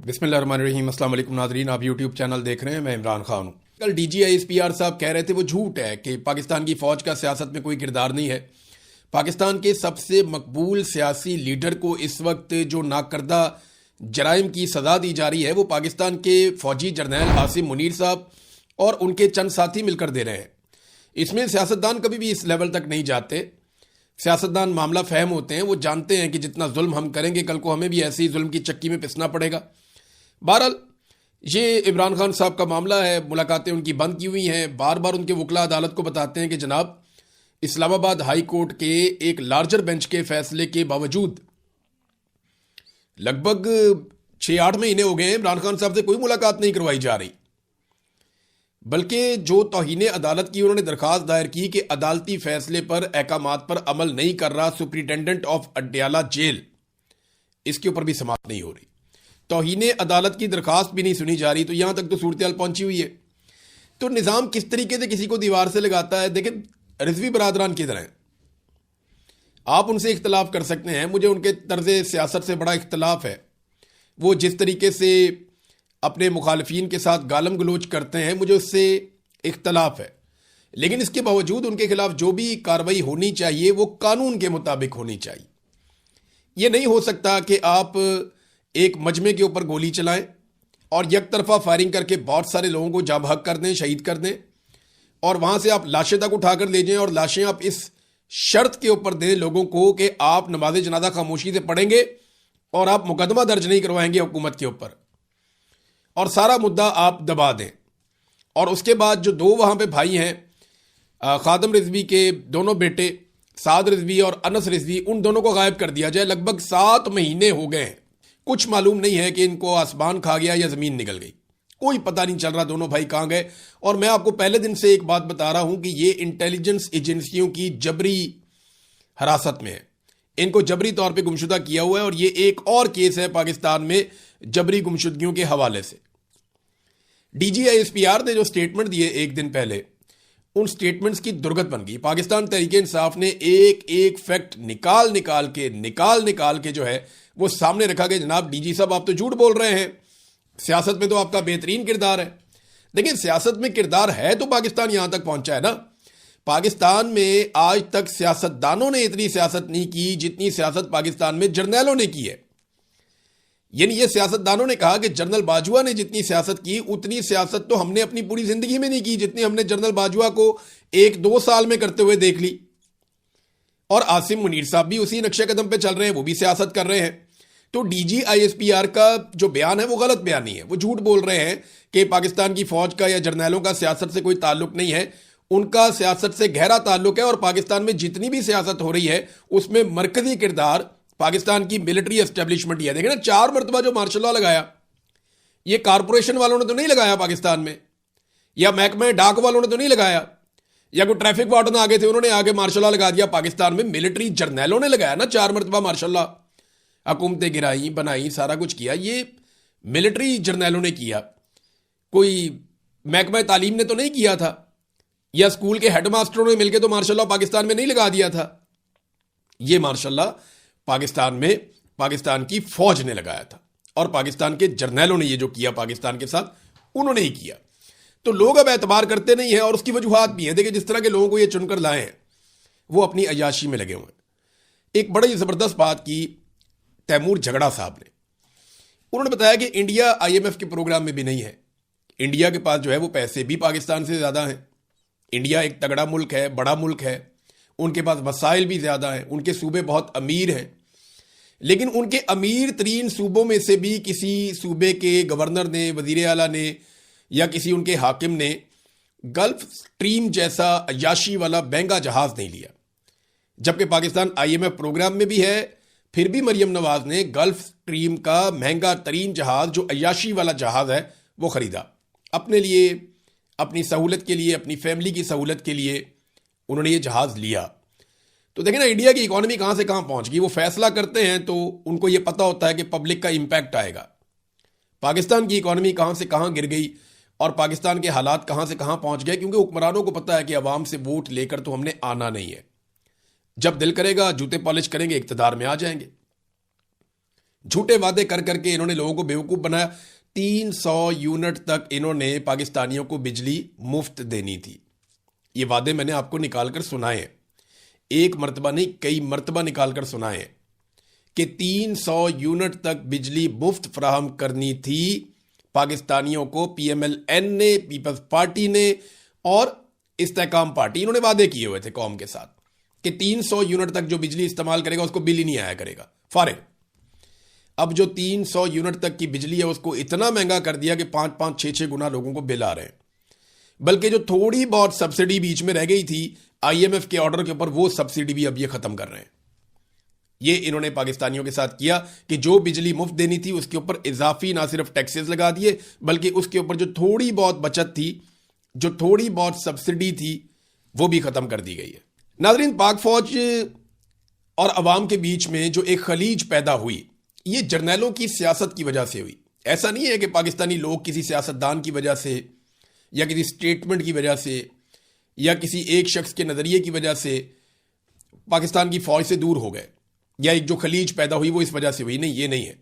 बिस्मिल्लाहिर्रहमानिर्रहीम। अस्सलाम वालेकुम नाज़रीन, आप यूट्यूब चैनल देख रहे हैं, मैं इमरान खान हूँ। कल DGISPR साहब कह रहे थे वो झूठ है कि पाकिस्तान की फ़ौज का सियासत में कोई किरदार नहीं है। पाकिस्तान के सबसे मकबूल सियासी लीडर को इस वक्त जो नाकर्दा जराइम की सज़ा दी जा रही है वो पाकिस्तान के फ़ौजी जर्नैल आसिम मुनीर साहब और उनके चंद साथी मिलकर दे रहे हैं। इसमें सियासतदान कभी भी इस लेवल तक नहीं जाते। सियासतदान मामला फ़हम होते हैं, वो जानते हैं कि जितना जुल्म हम करेंगे कल को हमें भी ऐसी जुल्म की चक्की में पिसना पड़ेगा। बहरहाल ये इमरान खान साहब का मामला है, मुलाकातें उनकी बंद की हुई हैं। बार बार उनके वकला अदालत को बताते हैं कि जनाब इस्लामाबाद हाई कोर्ट के एक लार्जर बेंच के फैसले के बावजूद लगभग 6-8 महीने हो गए हैं इमरान खान साहब से कोई मुलाकात नहीं करवाई जा रही। बल्कि जो तौहीने अदालत की उन्होंने दरखास्त दायर की कि अदालती फैसले पर अहकामात पर अमल नहीं कर रहा सुप्रिटेंडेंट ऑफ अडयाला जेल, इसके ऊपर भी समाप्त नहीं हो रही। तौहीने अदालत की दरखास्त भी नहीं सुनी जा रही। तो यहां तक तो सूरत हाल पहुंची हुई है। तो निज़ाम किस तरीके से किसी को दीवार से लगाता है। देखें, रिजवी बरादरान की तरह आप उनसे इख्तलाफ कर सकते हैं, मुझे उनके तर्ज सियासत से बड़ा इख्तलाफ है। वो जिस तरीके से अपने मुखालफीन के साथ गालम गलोच करते हैं, मुझे उससे इख्तलाफ है। लेकिन इसके बावजूद उनके खिलाफ जो भी कार्रवाई होनी चाहिए वो कानून के मुताबिक होनी चाहिए। यह नहीं हो सकता कि आप एक मजमे के ऊपर गोली चलाएं और एक तरफा फायरिंग करके बहुत सारे लोगों को जाँ बहक कर दें, शहीद कर दें, और वहां से आप लाशें तक उठाकर ले जाएं और लाशें आप इस शर्त के ऊपर दें लोगों को कि आप नमाज जनाजा खामोशी से पढ़ेंगे और आप मुकदमा दर्ज नहीं करवाएंगे हुकूमत के ऊपर, और सारा मुद्दा आप दबा दें। और उसके बाद जो दो वहां पे भाई हैं, खादम रिजवी के दोनों बेटे साद रिजवी और अनस रिजवी, उन दोनों को गायब कर दिया जाए। लगभग 7 महीने हो गए हैं। कुछ मालूम नहीं है कि इनको आसमान खा गया या जमीन निकल गई, कोई पता नहीं चल रहा दोनों भाई कहां गए। और मैं आपको पहले दिन से एक बात बता रहा हूं कि ये इंटेलिजेंस एजेंसियों की जबरी हिरासत में है। इनको जबरी तौर पे गुमशुदा किया हुआ है और ये एक और केस है पाकिस्तान में जबरी गुमशुदगियों के हवाले से। DGISPR ने जो स्टेटमेंट दिए एक दिन पहले, उन स्टेटमेंट्स की दुर्गत बन गई। पाकिस्तान तहरीक इंसाफ ने एक एक फैक्ट निकाल निकाल के जो है वो सामने रखा कि जनाब DG साहब आप तो झूठ बोल रहे हैं, सियासत में तो आपका बेहतरीन किरदार है। देखिए, सियासत में किरदार है तो पाकिस्तान यहां तक पहुंचा है ना। पाकिस्तान में आज तक सियासतदानों ने इतनी सियासत नहीं की जितनी सियासत पाकिस्तान में जर्नैलों ने की है। यानी ये सियासतदानों ने कहा कि जनरल बाजवा ने जितनी सियासत की उतनी सियासत तो हमने अपनी पूरी जिंदगी में नहीं की जितनी हमने जनरल बाजवा को 1-2 साल में करते हुए देख ली। और आसिम मुनीर साहब भी उसी नक्शे कदम पे चल रहे हैं, वो भी सियासत कर रहे हैं। तो DGISPR का जो बयान है वो गलत बयान नहीं है। वो झूठ बोल रहे हैं कि पाकिस्तान की फौज का या जर्नैलों का सियासत से कोई ताल्लुक नहीं है। उनका सियासत से गहरा ताल्लुक है और पाकिस्तान में जितनी भी सियासत हो रही है उसमें मरकजी किरदार पाकिस्तान की मिलिट्री एस्टेब्लिशमेंट ही है। देखिए ना, 4 मरतबा जो मार्शल लॉ लगाया, ये कारपोरेशन वालों ने तो नहीं लगाया पाकिस्तान में, या महकमे डाक वालों ने तो नहीं लगाया, या कोई ट्रैफिक वार्डन आगे थे उन्होंने आगे मार्शल लॉ लगा दिया। पाकिस्तान में मिलिट्री जर्नैलों ने लगाया ना 4 मरतबा मार्शल लॉ, हुकूमतें गिराई बनाई सारा कुछ किया, ये मिलिट्री जर्नैलों ने किया। कोई महकमा तालीम ने तो नहीं किया था, या स्कूल के हेडमास्टरों ने मिलकर तो मार्शल लॉ पाकिस्तान में नहीं लगा दिया था। ये मार्शल लॉ पाकिस्तान में पाकिस्तान की फौज ने लगाया था और पाकिस्तान के जर्नैलों ने ये जो किया पाकिस्तान के साथ उन्होंने ही किया। तो लोग अब एतबार करते नहीं हैं और उसकी वजूहात भी हैं। देखिए, जिस तरह के लोगों को ये चुनकर लाए हैं वो अपनी अयाशी में लगे हुए हैं। एक बड़ी जबरदस्त बात की तैमूर झगड़ा साहब ने, उन्होंने बताया कि इंडिया IMF के प्रोग्राम में भी नहीं है। इंडिया के पास जो है वो पैसे भी पाकिस्तान से ज्यादा हैं। इंडिया एक तगड़ा मुल्क है, बड़ा मुल्क है, उनके पास वसाइल भी ज्यादा हैं, उनके सूबे बहुत अमीर हैं। लेकिन उनके अमीर तरीन सूबों में से भी किसी सूबे के गवर्नर ने, वजीर आला ने या किसी उनके हाकिम ने गल्फ स्ट्रीम जैसा अयाशी वाला महंगा जहाज नहीं लिया। जबकि पाकिस्तान IMF प्रोग्राम में भी है, फिर भी मरियम नवाज ने गल्फ स्ट्रीम का महंगा तरीन जहाज जो अयाशी वाला जहाज है वो खरीदा अपने लिए, अपनी सहूलत के लिए, अपनी फैमिली की सहूलत के लिए उन्होंने ये जहाज लिया। तो देखें ना, इंडिया की इकोनॉमी कहां से कहां पहुंच गई। वो फैसला करते हैं तो उनको ये पता होता है कि पब्लिक का इंपैक्ट आएगा। पाकिस्तान की इकोनॉमी कहां से कहां गिर गई और पाकिस्तान के हालात कहां से कहां पहुंच गए, क्योंकि हुक्मरानों को पता है कि अवाम से वोट लेकर तो हमने आना नहीं है। जब दिल करेगा जूते पॉलिश करेंगे, इक्तदार में आ जाएंगे। झूठे वादे कर करके इन्होंने लोगों को बेवकूफ़ बनाया। 300 यूनिट तक इन्होंने पाकिस्तानियों को बिजली मुफ्त देनी थी। ये वादे मैंने आपको निकाल कर सुनाए हैं, एक मरतबा नहीं कई मरतबा निकाल कर सुनाए हैं कि 300 यूनिट तक बिजली मुफ्त फराहम करनी थी पाकिस्तानियों को। PMLN ने, पीपल्स पार्टी ने और इस्तेकाम पार्टी, इन्होंने वादे किए हुए थे कौम के साथ कि 300 यूनिट तक जो बिजली इस्तेमाल करेगा उसको बिल ही नहीं आया करेगा, फारिग। अब जो 300 यूनिट तक की बिजली है उसको इतना महंगा कर दिया कि 5-5, 6-6 गुना लोगों को बिल आ रहे हैं। बल्कि जो थोड़ी बहुत सब्सिडी बीच में रह गई थी IMF के ऑर्डर के ऊपर, वो सब्सिडी भी अब ये खत्म कर रहे हैं। ये इन्होंने पाकिस्तानियों के साथ किया कि जो बिजली मुफ्त देनी थी उसके ऊपर इजाफी ना सिर्फ टैक्सेस लगा दिए, बल्कि उसके ऊपर जो थोड़ी बहुत बचत थी, जो थोड़ी बहुत सब्सिडी थी, वो भी खत्म कर दी गई है। नाज़रीन, पाक फौज और अवाम के बीच में जो एक खलीज पैदा हुई, ये जर्नैलों की सियासत की वजह से हुई। ऐसा नहीं है कि पाकिस्तानी लोग किसी सियासतदान की वजह से या किसी स्टेटमेंट की वजह से या किसी एक शख्स के नज़रिए की वजह से पाकिस्तान की फौज से दूर हो गए या एक जो खलीज पैदा हुई वो इस वजह से हुई। नहीं, ये नहीं है।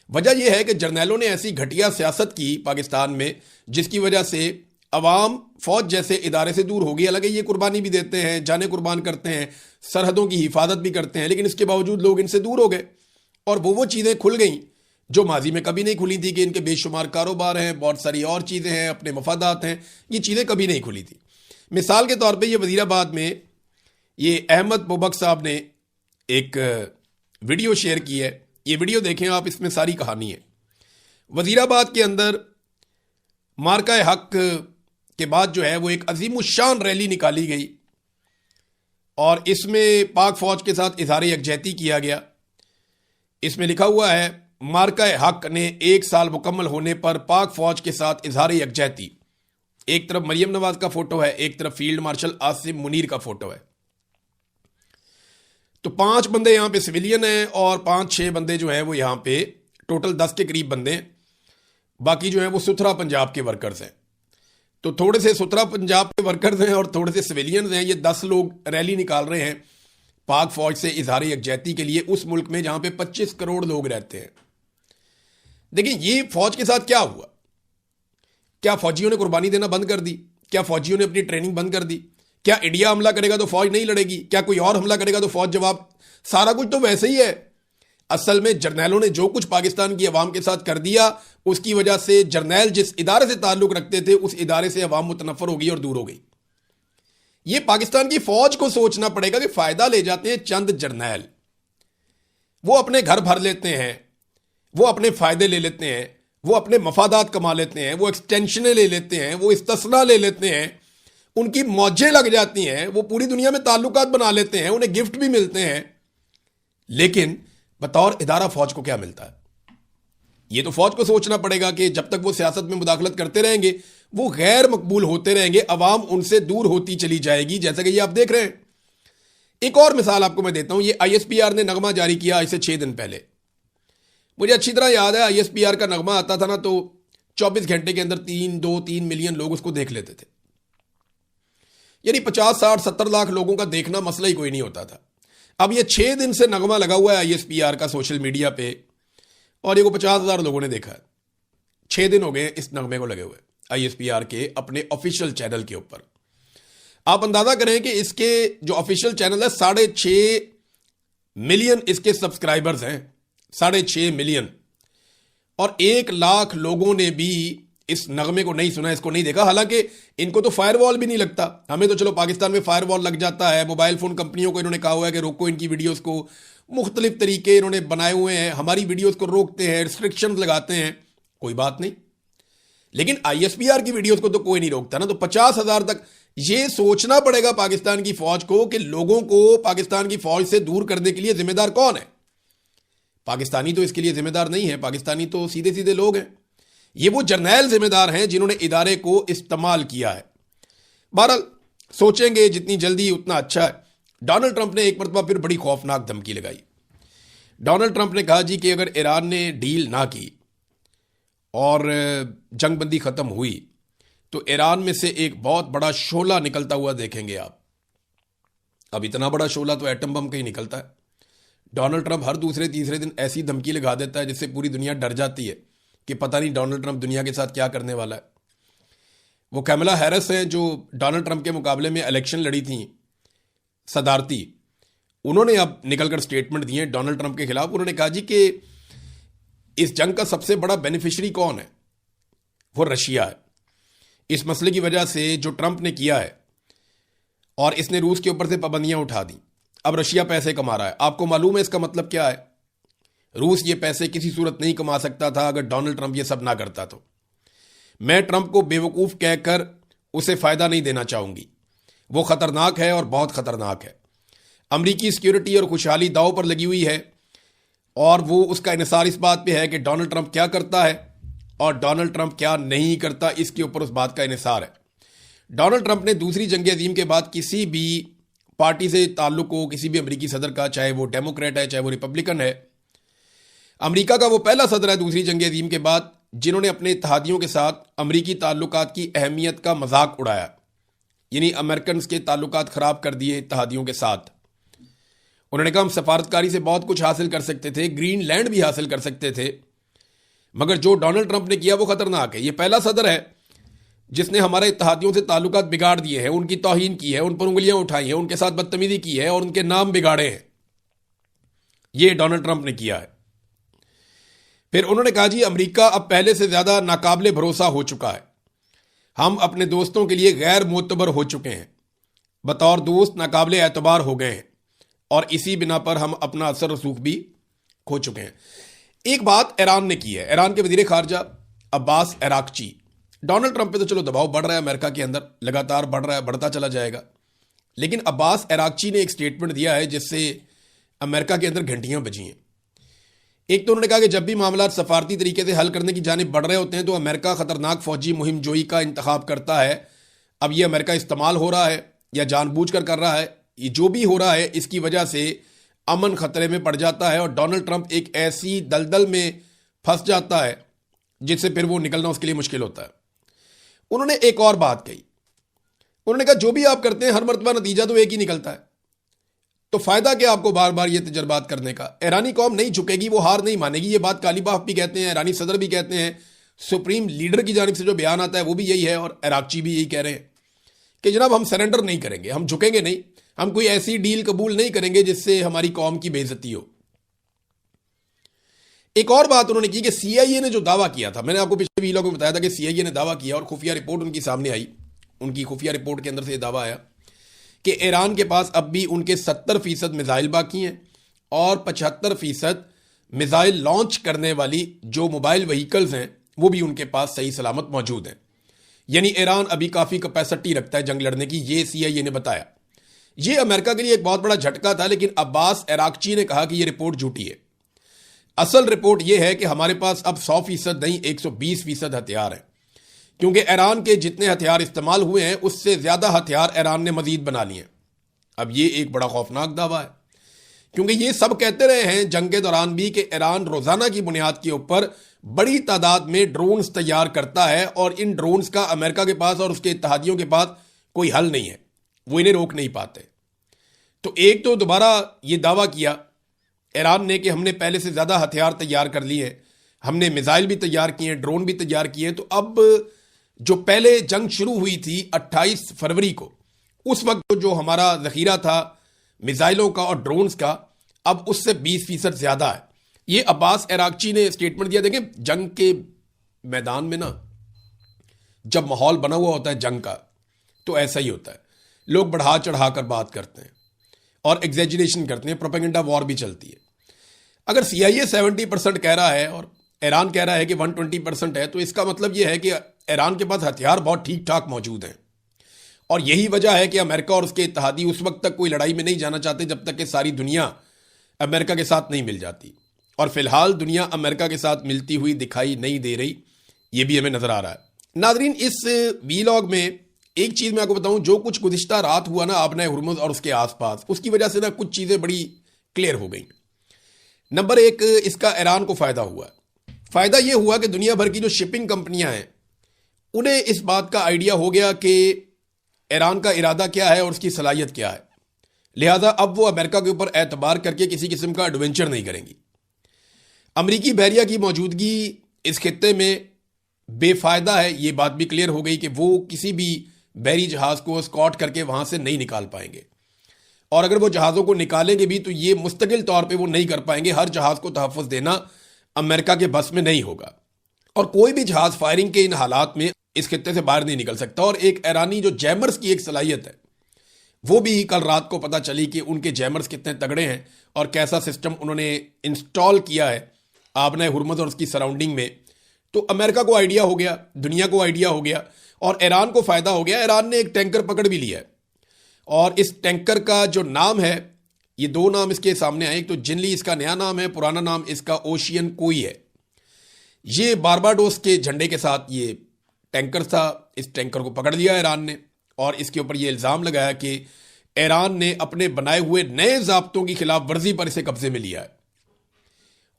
वजह यह है कि जर्नैलों ने ऐसी घटिया सियासत की पाकिस्तान में जिसकी वजह से अवाम फौज जैसे इदारे से दूर हो गई। हालांकि ये कुर्बानी भी देते हैं, जाने कुर्बान करते हैं, सरहदों की हिफाजत भी करते हैं, लेकिन इसके बावजूद लोग इनसे दूर हो गए और वो चीज़ें खुल गई जो माजी में कभी नहीं खुली थी कि इनके बेशुमार कारोबार हैं, बहुत सारी और चीज़ें हैं, अपने मफादात हैं, ये चीज़ें कभी नहीं खुली थी। मिसाल के तौर पे ये वज़ीराबाद में ये अहमद मुबक साहब ने एक वीडियो शेयर की है। ये वीडियो देखें आप, इसमें सारी कहानी है। वज़ीराबाद के अंदर मार्का हक के बाद जो है वो एक अजीमुशान रैली निकाली गई और इसमें पाक फौज के साथ इज़हार यकजहती किया गया। इसमें लिखा हुआ है, मार्का हक ने 1 साल मुकम्मल होने पर पाक फौज के साथ इज़हार यकजहती। एक तरफ मरियम नवाज का फोटो है, एक तरफ फील्ड मार्शल आसिम मुनीर का फोटो है। तो 5 बंदे यहां पे सिविलियन हैं और 5-6 बंदे जो हैं वो यहां पे टोटल 10 के करीब बंदे हैं। बाकी जो है वो सुथरा पंजाब के वर्कर्स हैं। तो थोड़े से सुथरा पंजाब के वर्कर्स हैं और थोड़े से सिविलियंस हैं। ये 10 लोग रैली निकाल रहे हैं पाक फौज से इज़हार यकजहती के लिए उस मुल्क में जहां पे 25 करोड़ लोग रहते हैं। देखिए, ये फौज के साथ क्या हुआ? क्या फौजियों ने कुर्बानी देना बंद कर दी? क्या फौजियों ने अपनी ट्रेनिंग बंद कर दी? क्या इंडिया हमला करेगा तो फौज नहीं लड़ेगी? क्या कोई और हमला करेगा तो फौज जवाब? सारा कुछ तो वैसे ही है। असल में जर्नैलों ने जो कुछ पाकिस्तान की अवाम के साथ कर दिया, उसकी वजह से जर्नैल जिस इदारे से ताल्लुक रखते थे उस इदारे से अवाम मुतनफर हो गई और दूर हो गई। ये पाकिस्तान की फौज को सोचना पड़ेगा कि फायदा ले जाते हैं चंद जर्नैल, वो अपने घर भर लेते हैं, वो अपने फायदे ले लेते हैं, वो अपने मफादात कमा लेते हैं, वो एक्सटेंशनें ले लेते हैं, वो इस्तिस्ना ले लेते हैं, उनकी मौजें लग जाती हैं, वो पूरी दुनिया में ताल्लुकात बना लेते हैं, उन्हें गिफ्ट भी मिलते हैं। लेकिन बतौर इदारा फौज को क्या मिलता है? ये तो फौज को सोचना पड़ेगा कि जब तक वो सियासत में मुदाखलत करते रहेंगे वो गैर मकबूल होते रहेंगे, अवाम उनसे दूर होती चली जाएगी, जैसा कि ये आप देख रहे हैं। एक और मिसाल आपको मैं देता हूं। ये ISPR ने नगमा जारी किया इसे 6 दिन पहले। मुझे अच्छी तरह याद है, ISPR का नगमा आता था ना तो 24 घंटे के अंदर 2-3 मिलियन लोग उसको देख लेते थे। यानी 50, 60, 70 लाख लोगों का देखना मसला ही कोई नहीं होता था। अब ये 6 दिन से नगमा लगा हुआ है ISPR का सोशल मीडिया पे और ये को 50,000 लोगों ने देखा है। 6 दिन हो गए इस नगमे को लगे हुए ISPR के अपने ऑफिशियल चैनल के ऊपर। आप अंदाजा करें कि इसके जो ऑफिशियल चैनल है 6.5 मिलियन इसके सब्सक्राइबर्स हैं, 6.5 मिलियन, और 1 लाख लोगों ने भी इस नगमे को नहीं सुना, इसको नहीं देखा। हालांकि इनको तो फायरवॉल भी नहीं लगता। हमें तो चलो पाकिस्तान में फायरवॉल लग जाता है। मोबाइल फोन कंपनियों को इन्होंने कहा हुआ है कि रोको इनकी वीडियोस को, मुख्तलिफ तरीके इन्होंने बनाए हुए हैं, हमारी वीडियोस को रोकते हैं, रिस्ट्रिक्शंस लगाते हैं, कोई बात नहीं। लेकिन ISPR की वीडियोस को तो कोई नहीं रोकता ना। तो 50,000 तक ये सोचना पड़ेगा पाकिस्तान की फौज को कि लोगों को पाकिस्तान की फौज से दूर करने के लिए जिम्मेदार कौन है? पाकिस्तानी तो इसके लिए जिम्मेदार नहीं है, पाकिस्तानी तो सीधे सीधे लोग हैं। ये वो जर्नैल जिम्मेदार हैं जिन्होंने इदारे को इस्तेमाल किया है। बहरहाल सोचेंगे जितनी जल्दी उतना अच्छा है। डोनाल्ड ट्रंप ने एक मरतबा फिर बड़ी खौफनाक धमकी लगाई। डोनाल्ड ट्रंप ने कहा जी कि अगर ईरान ने डील ना की और जंगबंदी खत्म हुई तो ईरान में से एक बहुत बड़ा शोला निकलता हुआ देखेंगे आप। अब इतना बड़ा शोला तो एटम बम का ही निकलता है। डोनाल्ड ट्रंप हर दूसरे तीसरे दिन ऐसी धमकी लगा देता है जिससे पूरी दुनिया डर जाती है कि पता नहीं डोनाल्ड ट्रंप दुनिया के साथ क्या करने वाला है। वो कैमला हैरिस हैं जो डोनाल्ड ट्रंप के मुकाबले में इलेक्शन लड़ी थी सदारती, उन्होंने अब निकलकर स्टेटमेंट दिए डोनाल्ड ट्रंप के खिलाफ। उन्होंने कहा जी कि इस जंग का सबसे बड़ा बेनिफिशियरी कौन है, वो रशिया है। इस मसले की वजह से जो ट्रंप ने किया है और इसने रूस के ऊपर से पाबंदियां उठा दी, अब रशिया पैसे कमा रहा है। आपको मालूम है इसका मतलब क्या है? रूस ये पैसे किसी सूरत नहीं कमा सकता था अगर डोनाल्ड ट्रंप ये सब ना करता। तो मैं ट्रंप को बेवकूफ कहकर उसे फायदा नहीं देना चाहूंगी। वो खतरनाक है और बहुत खतरनाक है। अमेरिकी सिक्योरिटी और खुशहाली दांव पर लगी हुई है और वो उसका इन्हिसार इस बात पे है कि डोनाल्ड ट्रंप क्या करता है और डोनाल्ड ट्रंप क्या नहीं करता, इसके ऊपर उस बात का इन्हिसार है। डोनाल्ड ट्रंप ने दूसरी जंग अजीम के बाद किसी भी पार्टी से ताल्लुक हो, किसी भी अमेरिकी सदर का, चाहे वो डेमोक्रेट है चाहे वो रिपब्लिकन है, अमेरिका का वो पहला सदर है दूसरी जंग अजीम के बाद जिन्होंने अपने इत्तेहादियों के साथ अमेरिकी ताल्लुकात की अहमियत का मजाक उड़ाया, यानी अमेरिकन के ताल्लुकात खराब कर दिए इत्तेहादियों के साथ। उन्होंने कहा हम सफारतकारी से बहुत कुछ हासिल कर सकते थे, ग्रीनलैंड भी हासिल कर सकते थे, मगर जो डोनाल्ड ट्रंप ने किया वो खतरनाक है। ये पहला सदर है जिसने हमारे इत्तेहादियों से ताल्लुकात बिगाड़ दिए हैं, उनकी तौहीन की है, उन पर उंगलियां उठाई हैं, उनके साथ बदतमीजी की है और उनके नाम बिगाड़े हैं। ये डोनाल्ड ट्रंप ने किया है। फिर उन्होंने कहा जी अमेरिका अब पहले से ज्यादा नाकाबिले भरोसा हो चुका है। हम अपने दोस्तों के लिए गैर मोतबर हो चुके हैं, बतौर दोस्त नाकाबिले एतबार हो गए हैं और इसी बिना पर हम अपना असर रसूख भी खो चुके हैं। एक बात ईरान ने की है। ईरान के वजीर खारजा अब्बास अराक्ची, डोनाल्ड ट्रंप पे तो चलो दबाव बढ़ रहा है अमेरिका के अंदर, लगातार बढ़ रहा है, बढ़ता चला जाएगा, लेकिन अब्बास अराक्ची ने एक स्टेटमेंट दिया है जिससे अमेरिका के अंदर घंटियां बजी हैं। एक तो उन्होंने कहा कि जब भी मामला सफारती तरीके से हल करने की जानिब बढ़ रहे होते हैं तो अमेरिका खतरनाक फौजी मुहिम जोई का इंतखाब करता है। अब यह अमेरिका इस्तेमाल हो रहा है या जानबूझकर कर रहा है, ये जो भी हो रहा है इसकी वजह से अमन खतरे में पड़ जाता है और डोनाल्ड ट्रंप एक ऐसी दलदल में फंस जाता है जिससे फिर वो निकलना उसके लिए मुश्किल होता है। उन्होंने एक और बात कही, उन्होंने कहा जो भी आप करते हैं हर मर्तबा नतीजा तो एक ही निकलता है, तो फायदा क्या आपको बार बार ये तजर्बात करने का? ईरानी कौम नहीं झुकेगी, वो हार नहीं मानेगी। ये बात कालीबाफ भी कहते हैं, ईरानी सदर भी कहते हैं, सुप्रीम लीडर की जानिब से जो बयान आता है वो भी यही है और अराक्ची भी यही कह रहे हैं कि जनाब हम सरेंडर नहीं करेंगे, हम झुकेंगे नहीं, हम कोई ऐसी डील कबूल नहीं करेंगे जिससे हमारी कौम की बेइज्जती हो। एक और बात उन्होंने की कि सीआईए ने जो दावा किया था, मैंने आपको पिछले वीडियो में बताया था कि सीआईए ने दावा किया और खुफिया रिपोर्ट उनकी सामने आई, उनकी खुफिया रिपोर्ट के अंदर से दावा आया कि ईरान के पास अब भी उनके 70% मिसाइल बाकी हैं और 75% मिसाइल लॉन्च करने वाली जो मोबाइल व्हीकल्स हैं वो भी उनके पास सही सलामत मौजूद हैं। यानी ईरान अभी काफी कैपेसिटी रखता है जंग लड़ने की, ये सीआईए ने बताया। ये अमेरिका के लिए एक बहुत बड़ा झटका था, लेकिन अब्बास अराक्ची ने कहा कि यह रिपोर्ट झूठी है। असल रिपोर्ट यह है कि हमारे पास अब 100% नहीं 120% हथियार हैं, क्योंकि ईरान के जितने हथियार इस्तेमाल हुए हैं उससे ज्यादा हथियार ईरान ने मजीद बना लिए। अब ये एक बड़ा खौफनाक दावा है, क्योंकि ये सब कहते रहे हैं जंग के दौरान भी कि ईरान रोजाना की बुनियाद के ऊपर बड़ी तादाद में ड्रोन्स तैयार करता है और इन ड्रोन्स का अमेरिका के पास और उसके इत्तेहादियों के पास कोई हल नहीं है, वो इन्हें रोक नहीं पाते। तो एक तो दोबारा ये दावा किया ईरान ने कि हमने पहले से ज्यादा हथियार तैयार कर लिए हैं, हमने मिसाइल भी तैयार किए हैं, ड्रोन भी तैयार किए हैं। तो अब जो पहले जंग शुरू हुई थी 28 फरवरी को, उस वक्त जो हमारा जखीरा था मिसाइलों का और ड्रोन्स का, अब उससे 20% ज्यादा है। ये अब्बास अराक्ची ने स्टेटमेंट दिया। देखें जंग के मैदान में ना जब माहौल बना हुआ होता है जंग का तो ऐसा ही होता है, लोग बढ़ा चढ़ा कर बात करते हैं और एग्जेजरेशन करते हैं, प्रोपेगेंडा वॉर भी चलती है। अगर सीआईए 70% कह रहा है और ईरान कह रहा है कि 120% है, तो इसका मतलब यह है कि ईरान के पास हथियार बहुत ठीक ठाक मौजूद हैं और यही वजह है कि अमेरिका और उसके इत्तेहादी उस वक्त तक कोई लड़ाई में नहीं जाना चाहते जब तक कि सारी दुनिया अमेरिका के साथ नहीं मिल जाती। और फिलहाल दुनिया अमेरिका के साथ मिलती हुई दिखाई नहीं दे रही, यह भी हमें नजर आ रहा है। नाजरीन, इस वीलॉग में एक चीज मैं आपको बताऊं, जो कुछ गुज़िश्ता रात हुआ ना आपने हुर्मुज़ और उसके आसपास, उसकी वजह से ना कुछ चीजें बड़ी क्लियर हो गई। नंबर एक, इसका ईरान को फायदा हुआ। फायदा यह हुआ कि दुनिया भर की जो शिपिंग कंपनियां हैं उन्हें इस बात का आइडिया हो गया कि ईरान का इरादा क्या है और उसकी सलाहियत क्या है। लिहाजा अब वो अमेरिका के ऊपर एतबार करके किसी किस्म का एडवेंचर नहीं करेंगी। अमरीकी बहरिया की मौजूदगी इस खित्ते में बेफायदा है, ये बात भी क्लियर हो गई कि वो किसी भी बहरी जहाज को स्कॉट करके वहां से नहीं निकाल पाएंगे, और अगर वो जहाज़ों को निकालेंगे भी तो ये मुस्तकिल तौर पे वो नहीं कर पाएंगे। हर जहाज़ को तहफ़्फ़ुज़ देना अमेरिका के बस में नहीं होगा, और कोई भी जहाज़ फायरिंग के इन हालात में इस खित्ते से बाहर नहीं निकल सकता। और एक ईरानी जो जैमर्स की एक सलाहियत है, वो भी कल रात को पता चली कि उनके जैमर्स कितने तगड़े हैं और कैसा सिस्टम उन्होंने इंस्टॉल किया है आबना हुर्मुज़ और उसकी सराउंडिंग में। तो अमेरिका को आइडिया हो गया, दुनिया को आइडिया हो गया, और ईरान को फ़ायदा हो गया। ईरान ने एक टैंकर पकड़ भी लिया है, और इस टैंकर का जो नाम है, ये दो नाम इसके सामने आए। एक तो जिनली इसका नया नाम है, पुराना नाम इसका ओशियन कोई है। ये बारबाडोस के झंडे के साथ ये टैंकर था। इस टैंकर को पकड़ लिया ईरान ने, और इसके ऊपर ये इल्ज़ाम लगाया कि ईरान ने अपने बनाए हुए नए ज़ाब्तों की खिलाफ वर्जी पर इसे कब्जे में लिया है।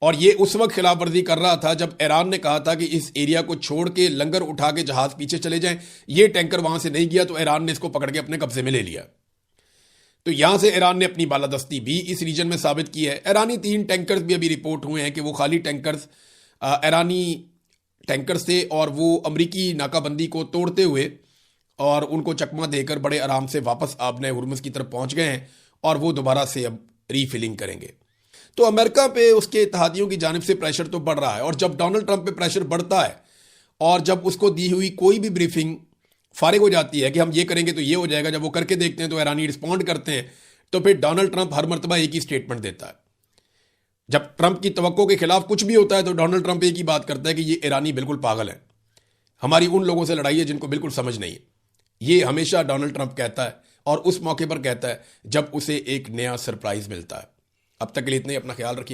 और ये उस वक्त खिलाफ वर्जी कर रहा था जब ईरान ने कहा था कि इस एरिया को छोड़ के लंगर उठा के जहाज पीछे चले जाएं। ये टैंकर वहां से नहीं गया तो ईरान ने इसको पकड़ के अपने कब्जे में ले लिया। तो यहां से ईरान ने अपनी बालादस्ती भी इस रीजन में साबित की है। ईरानी 3 टैंकर्स भी अभी रिपोर्ट हुए हैं कि वो खाली टैंकर्स ईरानी टैंकर्स थे, और वो अमरीकी नाकाबंदी को तोड़ते हुए और उनको चकमा देकर बड़े आराम से वापस आबना हुर्मुज़ की तरफ पहुंच गए हैं, और वो दोबारा से अब रीफिलिंग करेंगे। तो अमेरिका पे उसके इत्तेहादियों की जानिब से प्रेशर तो बढ़ रहा है, और जब डोनाल्ड ट्रंप पे प्रेशर बढ़ता है और जब उसको दी हुई कोई भी ब्रीफिंग फारिग हो जाती है कि हम ये करेंगे तो ये हो जाएगा, जब वो करके देखते हैं तो ईरानी रिस्पॉन्ड करते हैं, तो फिर डोनाल्ड ट्रंप हर मरतबा एक ही स्टेटमेंट देता है। जब ट्रंप की तवक्को के खिलाफ कुछ भी होता है तो डोनाल्ड ट्रंप एक ही बात करता है कि ये ईरानी बिल्कुल पागल है, हमारी उन लोगों से लड़ाई है जिनको बिल्कुल समझ नहीं है। ये हमेशा डोनाल्ड ट्रंप कहता है, और उस मौके पर कहता है जब उसे एक नया सरप्राइज मिलता है। अब तक के लिए इतने, अपना ख्याल रखिए।